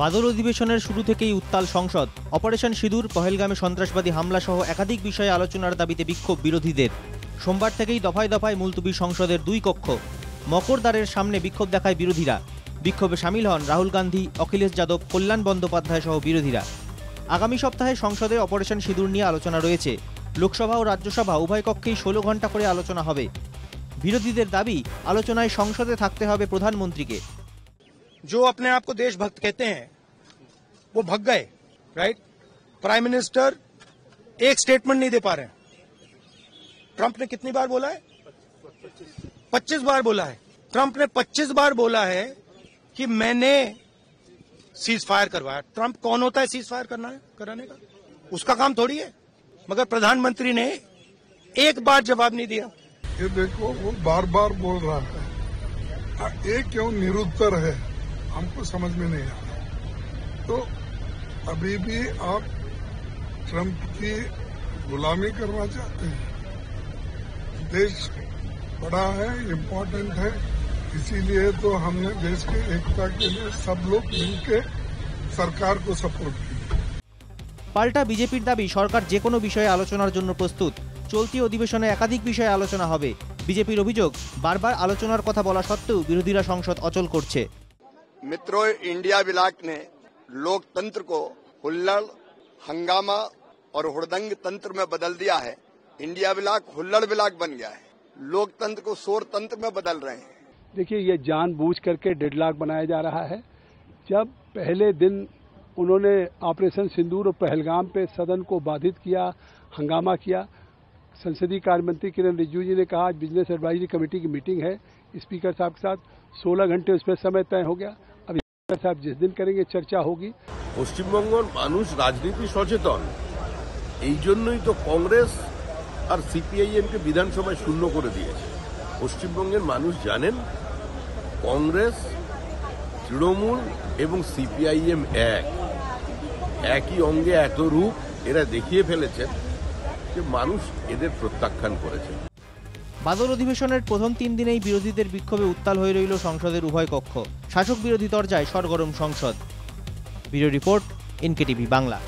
বাদল অধিবেশনের শুরু থেকেই উত্তাল সংসদ। অপারেশন সিঁদুর, পহেলগামে সন্ত্রাসবাদী হামলা সহ একাধিক বিষয়ে আলোচনার দাবিতে বিক্ষোভ বিরোধীদের। সোমবার থেকেই দফায় দফায় মুলতুবি সংসদের দুই কক্ষ। মকরদ্বারের সামনে বিক্ষোভ দেখায় বিরোধীরা। বিক্ষোভে সামিল হন রাহুল গান্ধী, অখিলেশ যাদব, কল্যাণ বন্দ্যোপাধ্যায় সহ বিরোধীরা। আগামী সপ্তাহে সংসদে অপারেশন সিঁদুর নিয়ে আলোচনা রয়েছে। লোকসভা ও রাজ্যসভা উভয় কক্ষেই 16 ঘন্টা করে আলোচনা হবে। বিরোধীদের দাবি, আলোচনায় সংসদে থাকতে হবে প্রধানমন্ত্রীকে। जो अपने आप को देशभक्त कहते हैं वो भग गए, राइट। प्राइम मिनिस्टर एक स्टेटमेंट नहीं दे पा रहे हैं। ट्रंप ने कितनी बार बोला है? 25 बार बोला है। ट्रंप ने 25 बार बोला है कि मैंने सीज फायर करवाया। ट्रंप कौन होता है सीज फायर कराने का? उसका काम थोड़ी है। मगर प्रधानमंत्री ने एक बार जवाब नहीं दिया। ये देखो, वो बार बार बोल रहा है, ये क्यों निरुत्तर है, हमको समझ में नहीं आ रहा। तो अभी भी आप ट्रंप की गुलामी करना चाहते हैं। देश बड़ा है, इम्पोर्टेंट है, इसीलिए तो हमने देश की एकता के लिए सब लोग मिलकर सरकार को सपोर्ट किया। পাল্টা বিজেপির দাবি, সরকার যে কোনো বিষয়ে আলোচনার জন্য প্রস্তুত। চলতি অধিবেশনে একাধিক বিষয়ে আলোচনা হবে। বিজেপির অভিযোগ, বারবার আলোচনার কথা বলা সত্ত্বেও বিরোধীরা সংসদ অচল করছে। मित्रों, इंडिया ब्लॉक ने लोकतंत्र को हुल्लड़, हंगामा और हुड़दंग तंत्र में बदल दिया है। इंडिया ब्लॉक हुल्लड़ ब्लॉक बन गया है। लोकतंत्र को शोर तंत्र में बदल रहे हैं। देखिए, ये जानबूझ करके डेडलॉक बनाया जा रहा है। जब पहले दिन उन्होंने ऑपरेशन सिंदूर और पहलगाम पे सदन को बाधित किया, हंगामा किया, संसदीय कार्य मंत्री किरण रिजिजू जी ने कहा आज बिजनेस एडवाइजरी कमेटी की मीटिंग है स्पीकर साहब के साथ, 16 घंटे उस पर समय तय हो गया। अब स्पीकर साहब जिस दिन करेंगे चर्चा होगी। পশ্চিমবঙ্গের মানুষ রাজনীতি সচেতন, এই জন্যই তো কংগ্রেস আর সিপিআইএম কে বিধানসভায় শূন্য করে দিয়েছে। পশ্চিমবঙ্গের মানুষ জানেন কংগ্রেস, তৃণমূল এবং সিপিআইএম একই অঙ্গে এত রূপ এরা দেখিয়ে ফেলেছেন যে মানুষ এদের প্রত্যাখ্যান করেছে। বাদল অধিবেশনের প্রথম 3 দিনেই বিরোধীদের বিক্ষোভে উত্তাল হয়ে রইল সংসদের উভয় কক্ষ। শাসক বিরোধী তরজায় সরগরম সংসদ। Bureau report, NKTV Bangla.